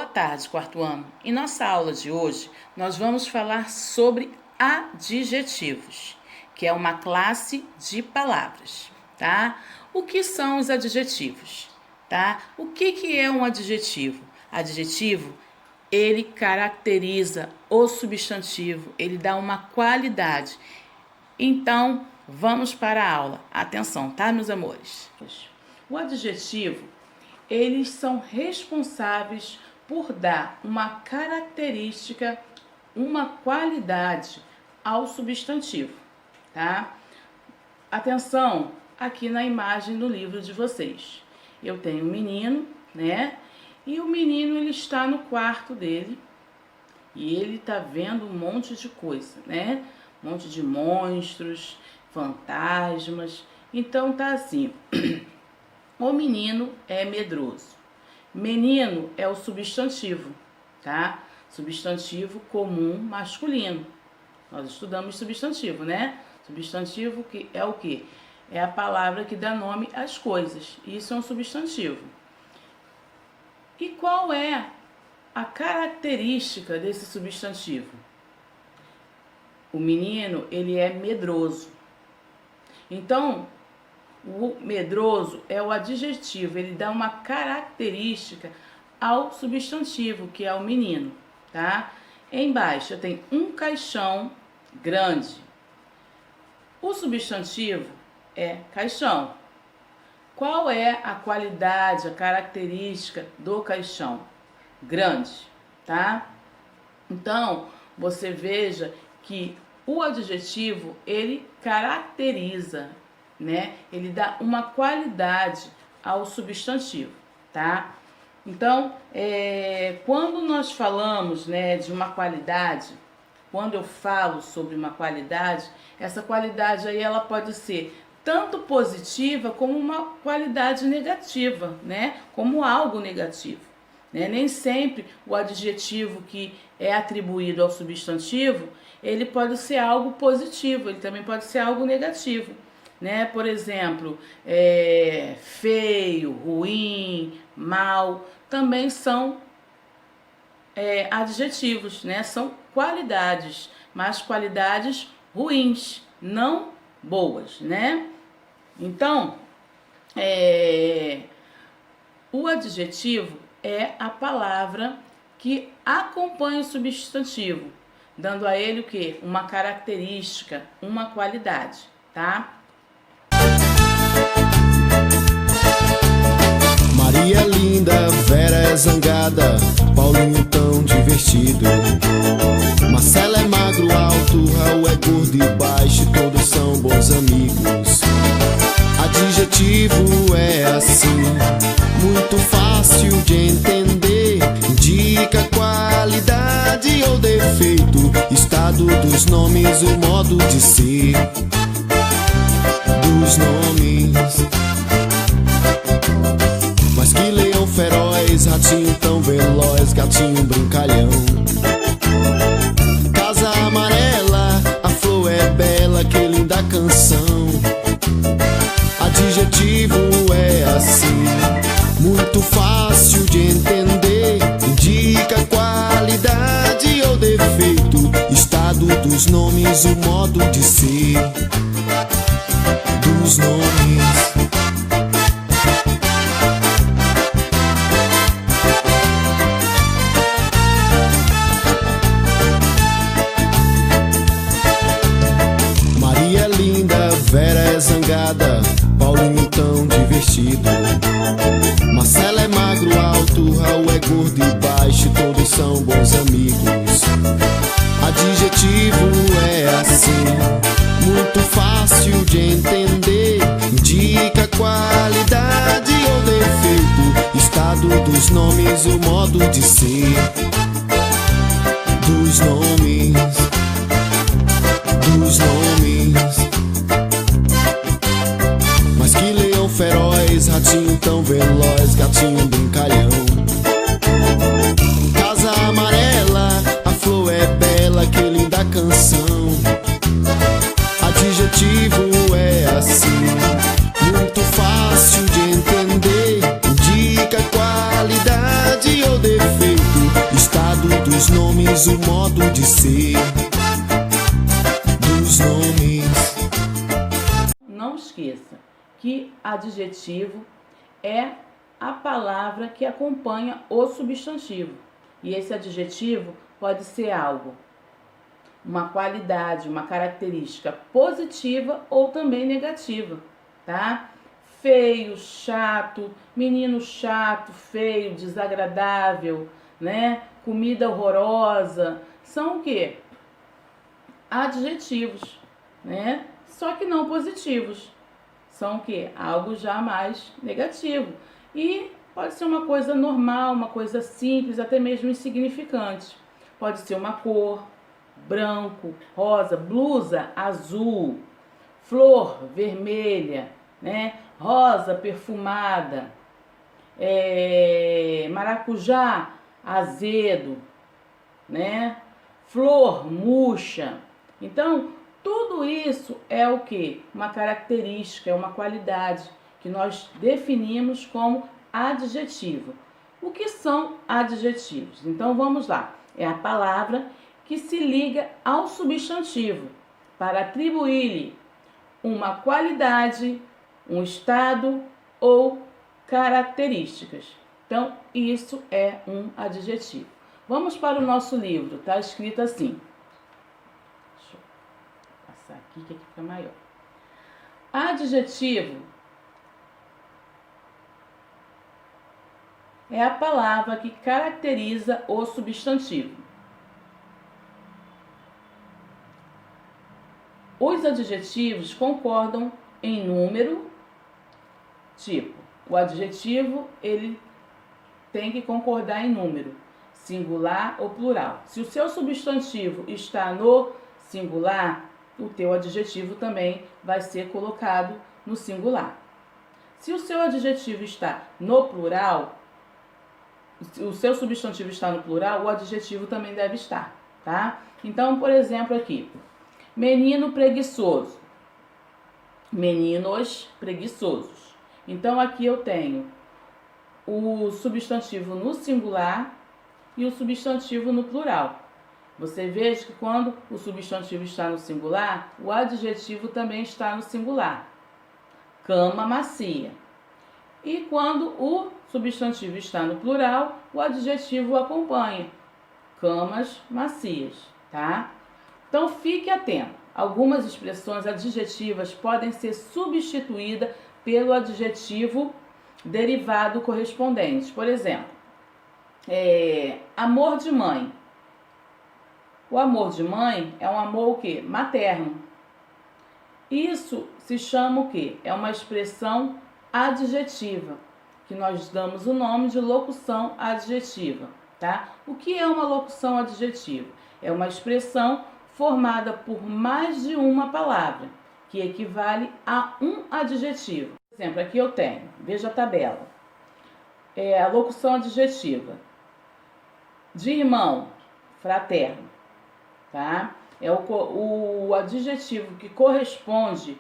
tarde, quarto ano. Em nossa aula de hoje, nós vamos falar sobre adjetivos, que é uma classe de palavras, tá? O que são os adjetivos, tá? O que é um adjetivo? Adjetivo, ele caracteriza o substantivo, ele dá uma qualidade. Então, vamos para a aula. Atenção, tá, meus amores? O adjetivo, eles são responsáveis por dar uma característica, uma qualidade ao substantivo, tá? Atenção, aqui na imagem do livro de vocês. Eu tenho um menino, né? E o menino, ele está no quarto dele e ele está vendo um monte de coisa, né? Um monte de monstros, fantasmas. Então, tá assim... O menino é medroso. Menino é o substantivo, tá? Substantivo comum masculino. Nós estudamos substantivo, né? Substantivo que é o quê? É a palavra que dá nome às coisas. Isso é um substantivo. E qual é a característica desse substantivo? O menino, ele é medroso. Então, o medroso é o adjetivo, ele dá uma característica ao substantivo, que é o menino, tá? Embaixo eu tenho um caixão grande. O substantivo é caixão. Qual é a qualidade, a característica do caixão? Grande, tá? Então, você veja que o adjetivo, ele caracteriza, né? Ele dá uma qualidade ao substantivo, tá? Então, quando nós falamos, né, de uma qualidade, quando eu falo sobre uma qualidade, essa qualidade aí ela pode ser tanto positiva como uma qualidade negativa, né? Como algo negativo, né? Nem sempre o adjetivo que é atribuído ao substantivo, ele pode ser algo positivo, ele também pode ser algo negativo. Né? Por exemplo, feio, ruim, mal, também são adjetivos, né? São qualidades, mas qualidades ruins, não boas, né? Então, o adjetivo é a palavra que acompanha o substantivo, dando a ele o quê? Uma característica, uma qualidade, tá? Maria é linda, Vera é zangada, Paulinho tão divertido. Marcelo é magro, alto, Raul é gordo e baixo, todos são bons amigos. Adjetivo é assim, muito fácil de entender. Indica qualidade ou defeito, estado dos nomes, o modo de ser dos nomes. Mas que leão feroz, ratinho tão veloz, gatinho brincalhão. Casa amarela, a flor é bela, que linda canção. Adjetivo é assim, muito fácil de entender. Indica qualidade ou defeito, estado dos nomes, o modo de ser dos nomes. Vera é zangada, Paulinho tão divertido. Marcelo é magro, alto, Raul é gordo e baixo, todos são bons amigos. Adjetivo é assim, muito fácil de entender. Indica qualidade ou defeito, estado dos nomes, o modo de ser dos nomes, dos nomes. Que leão feroz, ratinho tão veloz, gatinho brincalhão. Casa amarela, a flor é bela, que linda canção. Adjetivo é assim, muito fácil de entender. Indica qualidade ou defeito, adjetivo é a palavra que acompanha o substantivo. E esse adjetivo pode ser algo, uma qualidade, uma característica positiva ou também negativa, tá? Feio, chato, menino chato, feio, desagradável, né? Comida horrorosa, são o quê? Adjetivos, né? Só que não positivos. São o quê? Algo já mais negativo. E pode ser uma coisa normal, uma coisa simples, até mesmo insignificante. Pode ser uma cor, branco, rosa, blusa azul, flor vermelha, né? Rosa perfumada, maracujá azedo, né? Flor murcha. Então, tudo isso é o que? Uma característica, é uma qualidade que nós definimos como adjetivo. O que são adjetivos? Então, vamos lá. É a palavra que se liga ao substantivo para atribuir-lhe uma qualidade, um estado ou características. Então, isso é um adjetivo. Vamos para o nosso livro, está escrito assim. Deixa eu passar aqui que fica maior. Adjetivo é a palavra que caracteriza o substantivo. Os adjetivos concordam em número, tipo, o adjetivo ele tem que concordar em número, singular ou plural. Se o seu substantivo está no singular, o teu adjetivo também vai ser colocado no singular. Se o seu adjetivo está no plural, o seu substantivo está no plural, o adjetivo também deve estar, tá? Então, por exemplo, aqui, menino preguiçoso, meninos preguiçosos. Então, aqui eu tenho o substantivo no singular e o substantivo no plural. Você veja que quando o substantivo está no singular, o adjetivo também está no singular. Cama macia. E quando o substantivo está no plural, o adjetivo o acompanha. Camas macias, tá? Então fique atento. Algumas expressões adjetivas podem ser substituídas pelo adjetivo derivado correspondente. Por exemplo, amor de mãe. O amor de mãe é um amor o quê? Materno. Isso se chama o quê? É uma expressão adjetiva, que nós damos o nome de locução adjetiva, tá? O que é uma locução adjetiva? É uma expressão formada por mais de uma palavra, que equivale a um adjetivo. Por exemplo, aqui eu tenho, veja a tabela. A locução adjetiva de irmão, fraterno, tá? É o adjetivo que corresponde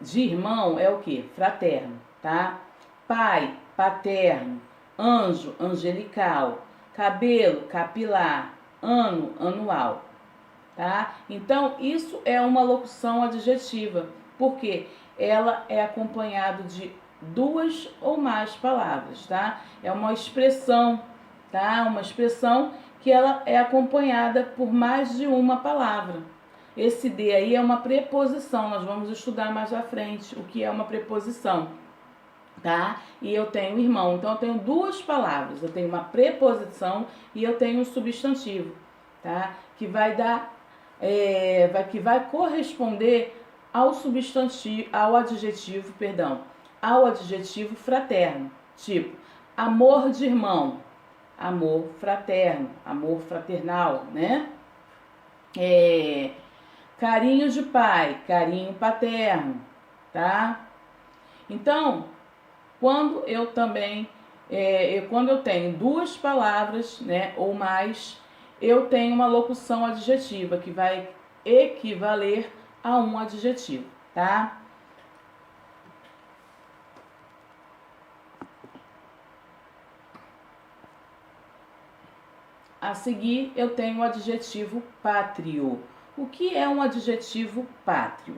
de irmão é o que? Fraterno, tá? Pai, paterno, anjo, angelical, cabelo, capilar, ano, anual, tá? Então, isso é uma locução adjetiva, porque ela é acompanhada de duas ou mais palavras, tá? É uma expressão, tá? Uma expressão que ela é acompanhada por mais de uma palavra. Esse de aí é uma preposição, nós vamos estudar mais à frente o que é uma preposição, tá? E eu tenho irmão, então eu tenho duas palavras, eu tenho uma preposição e eu tenho um substantivo, tá? Que vai dar, que vai corresponder ao substantivo, ao adjetivo fraterno, tipo amor de irmão, amor fraterno, amor fraternal, né? Carinho de pai, carinho paterno, tá? Então, quando eu tenho duas palavras, né, ou mais, eu tenho uma locução adjetiva que vai equivaler a um adjetivo, tá? A seguir, eu tenho o adjetivo pátrio. O que é um adjetivo pátrio?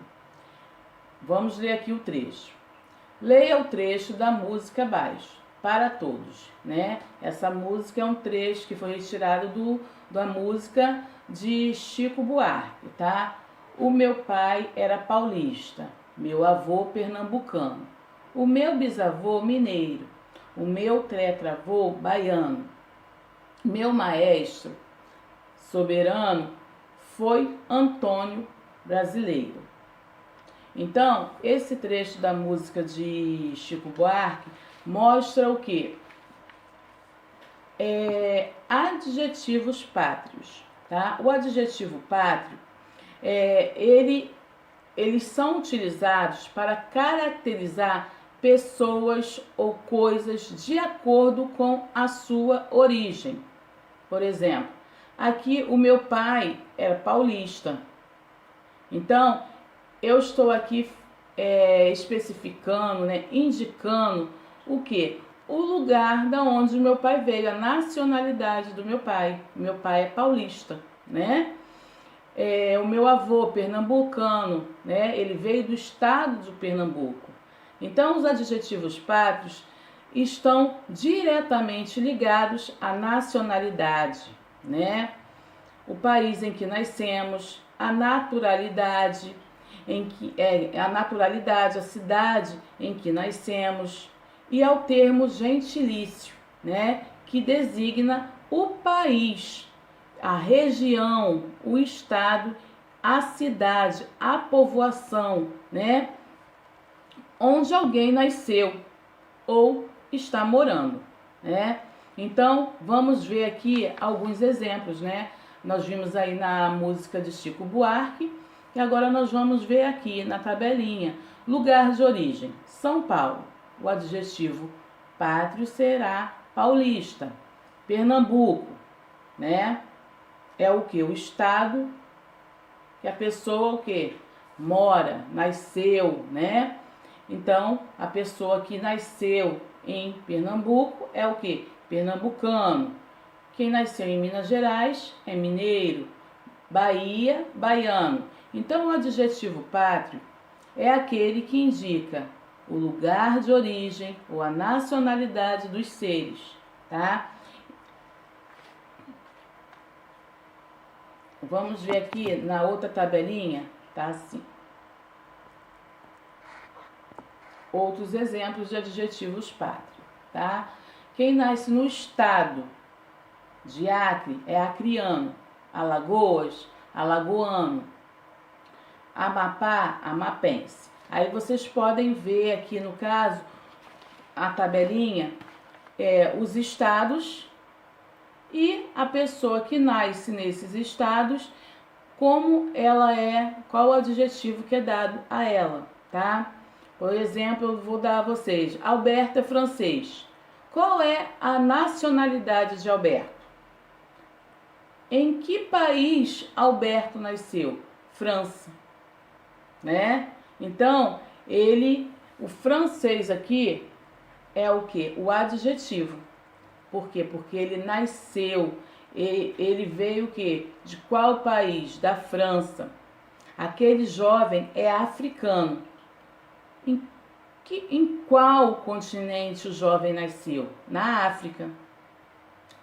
Vamos ler aqui o trecho. Leia o trecho da música abaixo, para todos, né? Essa música é um trecho que foi retirado da música de Chico Buarque, tá? O meu pai era paulista, meu avô pernambucano, o meu bisavô mineiro, o meu tetravô baiano, meu maestro soberano foi Antônio brasileiro. Então, esse trecho da música de Chico Buarque mostra o quê? Adjetivos pátrios, tá? O adjetivo pátrio, eles são utilizados para caracterizar pessoas ou coisas de acordo com a sua origem. Por exemplo, aqui o meu pai era paulista. Então, eu estou aqui especificando, né, indicando o quê? O lugar da onde o meu pai veio, a nacionalidade do meu pai. Meu pai é paulista, né? O meu avô pernambucano, né? Ele veio do estado de Pernambuco. Então, os adjetivos pátrios estão diretamente ligados à nacionalidade, né? O país em que nascemos, a naturalidade, a cidade em que nascemos, e ao termo gentilício, né, que designa o país, a região, o estado, a cidade, a povoação, né, onde alguém nasceu ou está morando, né? Então, vamos ver aqui alguns exemplos, né? Nós vimos aí na música de Chico Buarque, e agora nós vamos ver aqui na tabelinha. Lugar de origem, São Paulo. O adjetivo pátrio será paulista. Pernambuco, né? É o que? O estado que a pessoa o que? Mora, nasceu, né? Então, a pessoa que nasceu em Pernambuco é o que? Pernambucano. Quem nasceu em Minas Gerais é mineiro. Bahia, baiano. Então, o adjetivo pátrio é aquele que indica o lugar de origem ou a nacionalidade dos seres, tá? Vamos ver aqui na outra tabelinha, tá assim. Outros exemplos de adjetivos pátrios, tá? Quem nasce no estado de Acre é acriano, Alagoas, alagoano, Amapá, amapense. Aí vocês podem ver aqui no caso a tabelinha, os estados e a pessoa que nasce nesses estados, como ela é, qual o adjetivo que é dado a ela, tá? Por exemplo, eu vou dar a vocês, Alberto é francês. Qual é a nacionalidade de Alberto? Em que país Alberto nasceu? França, né? Então, o francês aqui é o que? O adjetivo. Por quê? Porque ele nasceu, ele veio o quê? De qual país? Da França. Aquele jovem é africano. Em qual continente o jovem nasceu? Na África.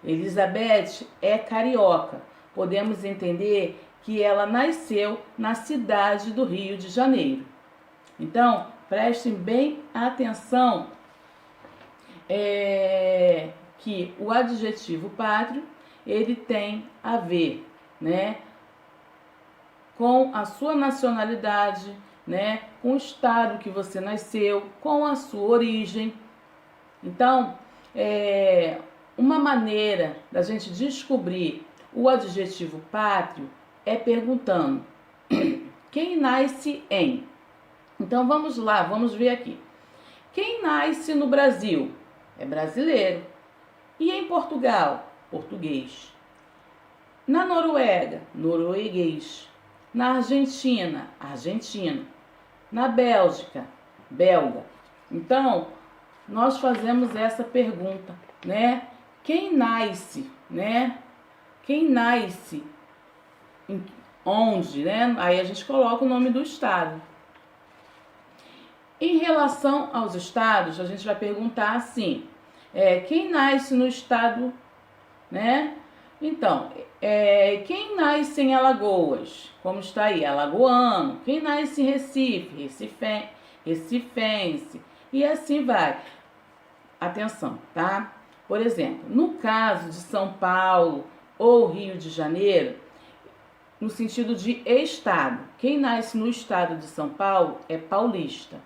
Elizabeth é carioca. Podemos entender que ela nasceu na cidade do Rio de Janeiro. Então, prestem bem atenção que o adjetivo pátrio, ele tem a ver, né, com a sua nacionalidade, né, com o estado que você nasceu, com a sua origem. Então, uma maneira da gente descobrir o adjetivo pátrio é perguntando quem nasce em. Então vamos lá, vamos ver aqui. Quem nasce no Brasil é brasileiro. E em Portugal, português. Na Noruega, norueguês. Na Argentina, argentino. Na Bélgica, belga. Então, nós fazemos essa pergunta, né? Quem nasce, né? Quem nasce onde, né? Aí a gente coloca o nome do estado. Em relação aos estados, a gente vai perguntar assim, quem nasce no estado, né? Então, quem nasce em Alagoas? Como está aí? Alagoano. Quem nasce em Recife? Recifense. E assim vai. Atenção, tá? Por exemplo, no caso de São Paulo ou Rio de Janeiro, no sentido de estado, quem nasce no estado de São Paulo é paulista.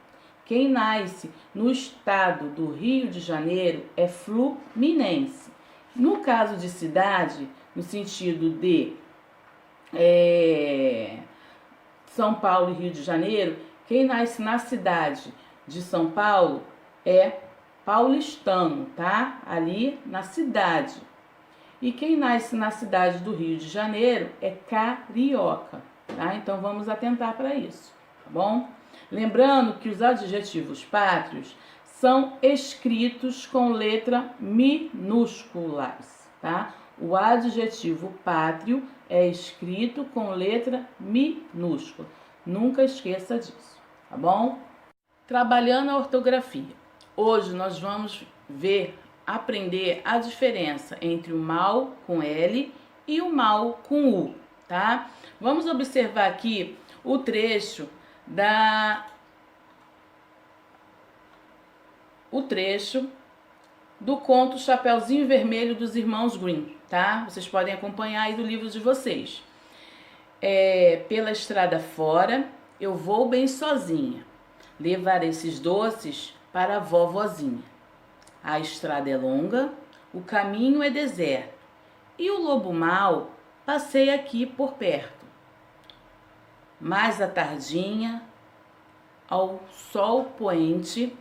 Quem nasce no estado do Rio de Janeiro é fluminense. No caso de cidade, no sentido de São Paulo e Rio de Janeiro, quem nasce na cidade de São Paulo é paulistano, tá? Ali na cidade. E quem nasce na cidade do Rio de Janeiro é carioca, tá? Então vamos atentar para isso, tá bom? Lembrando que os adjetivos pátrios são escritos com letra minúsculas, tá? O adjetivo pátrio é escrito com letra minúscula. Nunca esqueça disso, tá bom? Trabalhando a ortografia. Hoje nós vamos aprender a diferença entre o mal com L e o mal com U, tá? Vamos observar aqui o trecho do conto Chapeuzinho Vermelho dos Irmãos Grimm, tá? Vocês podem acompanhar aí do livro de vocês. Pela estrada fora, eu vou bem sozinha. Levar esses doces para a vovozinha. A estrada é longa, o caminho é deserto, e o lobo mau passeia aqui por perto. Mais à tardinha, ao sol poente,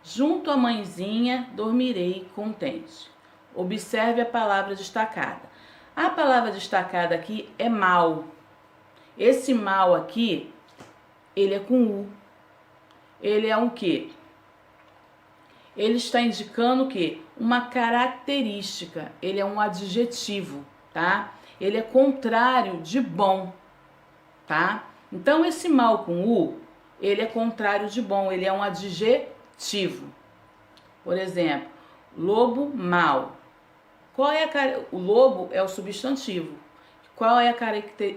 junto à mãezinha dormirei contente. Observe a palavra destacada. A palavra destacada aqui é mal. Esse mal aqui, ele é com U. Ele é um quê? Ele está indicando o quê? Uma característica. Ele é um adjetivo, tá? Ele é contrário de bom, tá? Então, esse mal com U, ele é contrário de bom. Ele é um adjetivo. Por exemplo, lobo mau. O lobo é o substantivo. Qual é a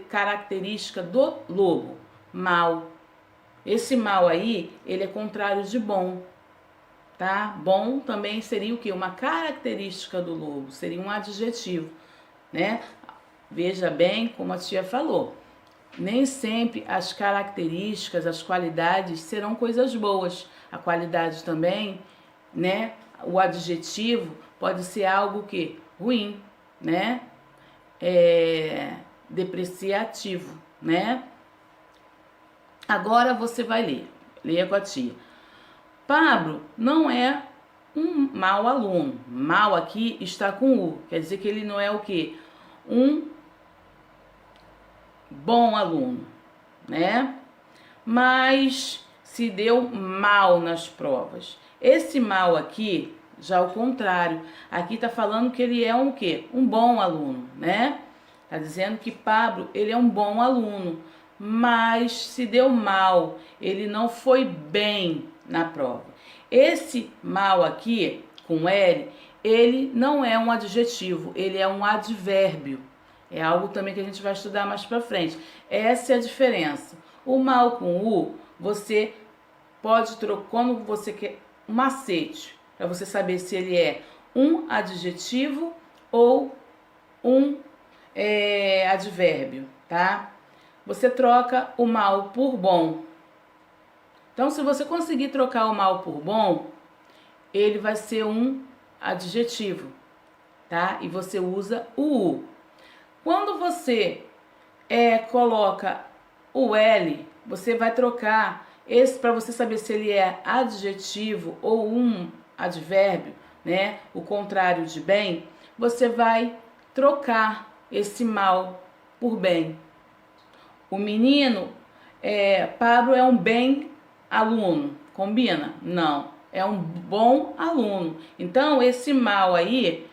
característica do lobo? Mau. Esse mal aí, ele é contrário de bom, tá? Bom também seria o quê? Uma característica do lobo, seria um adjetivo, né? Veja bem como a tia falou. Nem sempre as características, as qualidades serão coisas boas. A qualidade também, né? O adjetivo pode ser algo que ruim, né? Depreciativo, né? Agora você vai ler. Leia com a tia. Pablo não é um mau aluno. Mal aqui está com U. Quer dizer que ele não é o quê? Um bom aluno, né? Mas se deu mal nas provas. Esse mal aqui, já o contrário. Aqui está falando que ele é um quê? Um bom aluno, né? Está dizendo que Pablo, ele é um bom aluno. Mas se deu mal, ele não foi bem na prova. Esse mal aqui, com L, ele não é um adjetivo, ele é um advérbio. É algo também que a gente vai estudar mais pra frente. Essa é a diferença. O mal com U, você pode trocar, quando você quer, um macete, para você saber se ele é um adjetivo ou um advérbio, tá? Você troca o mal por bom. Então, se você conseguir trocar o mal por bom, ele vai ser um adjetivo, tá? E você usa o U. Quando você coloca o L, você vai trocar esse para você saber se ele é adjetivo ou um advérbio, né? O contrário de bem, você vai trocar esse mal por bem. O menino, Pablo é um bem aluno. Combina? Não. É um bom aluno. Então, esse mal aí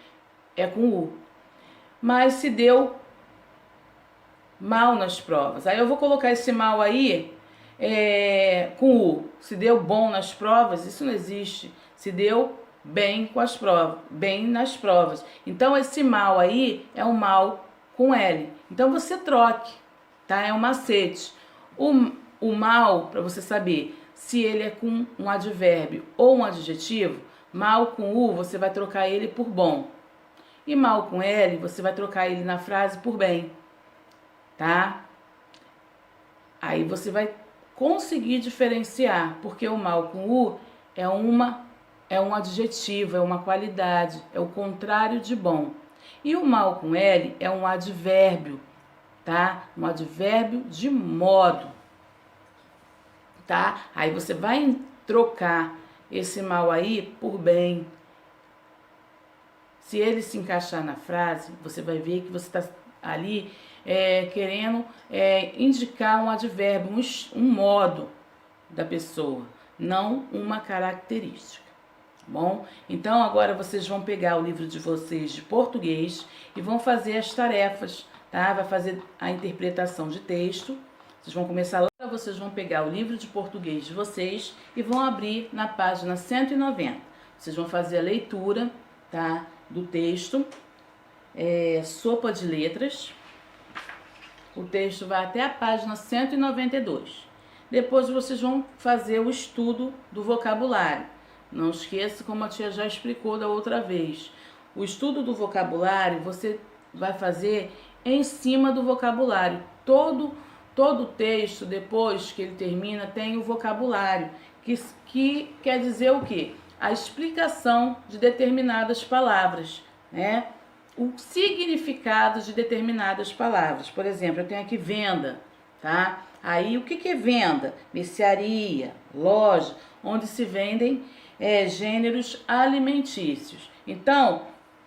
é com U. Mas se deu mal nas provas. Aí eu vou colocar esse mal aí com U. Se deu bom nas provas, isso não existe. Se deu bem com as provas, bem nas provas. Então, esse mal aí é um mal com L. Então, você troque, tá? É um macete. O mal, para você saber se ele é com um advérbio ou um adjetivo, mal com U, você vai trocar ele por bom. E mal com L, você vai trocar ele na frase por bem, tá? Aí você vai conseguir diferenciar, porque o mal com U é um adjetivo, é uma qualidade, é o contrário de bom. E o mal com L é um advérbio, tá? Um advérbio de modo, tá? Aí você vai trocar esse mal aí por bem. Se ele se encaixar na frase, você vai ver que você está ali querendo indicar um advérbio, um modo da pessoa, não uma característica. Bom, então agora vocês vão pegar o livro de vocês de português e vão fazer as tarefas, tá? Vai fazer a interpretação de texto. Vocês vão começar lá, vocês vão pegar o livro de português de vocês e vão abrir na página 190. Vocês vão fazer a leitura, tá? Do texto, sopa de letras. O texto vai até a página 192. Depois vocês vão fazer o estudo do vocabulário. Não esqueça, como a tia já explicou da outra vez. O estudo do vocabulário você vai fazer em cima do vocabulário. Todo texto, depois que ele termina, tem o vocabulário, que quer dizer o quê? A explicação de determinadas palavras, né? O significado de determinadas palavras. Por exemplo, eu tenho aqui venda, tá? Aí, o que é venda? Mercearia, loja, onde se vendem gêneros alimentícios. Então,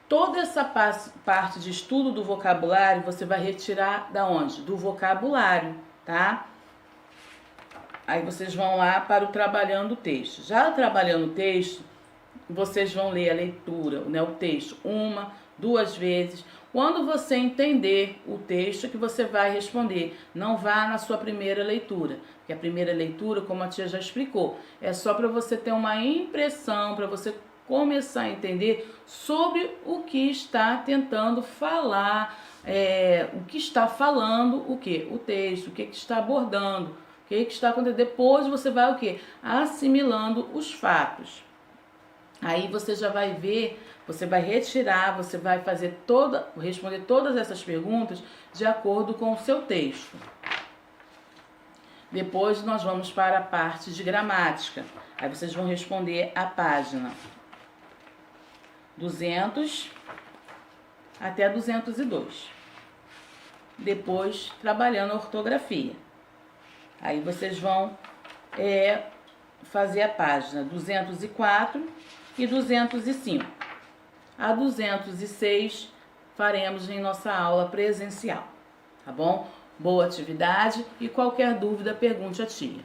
toda essa parte de estudo do vocabulário, você vai retirar da onde? Do vocabulário, tá? Aí vocês vão lá para o trabalhando o texto. Já trabalhando o texto, vocês vão ler a leitura, né, o texto, 1, 2 vezes. Quando você entender o texto, que você vai responder. Não vá na sua primeira leitura, porque a primeira leitura, como a tia já explicou, é só para você ter uma impressão, para você começar a entender sobre o que está tentando falar, o que está falando, o que? O texto, o que está abordando, o que está acontecendo. Depois você vai o quê? Assimilando os fatos. Aí você já vai ver, você vai retirar, você vai responder todas essas perguntas de acordo com o seu texto. Depois nós vamos para a parte de gramática. Aí vocês vão responder a página 200 até 202. Depois, trabalhando a ortografia. Aí vocês vão fazer a página 204 e 205. A 206 faremos em nossa aula presencial, tá bom? Boa atividade e qualquer dúvida pergunte à tia.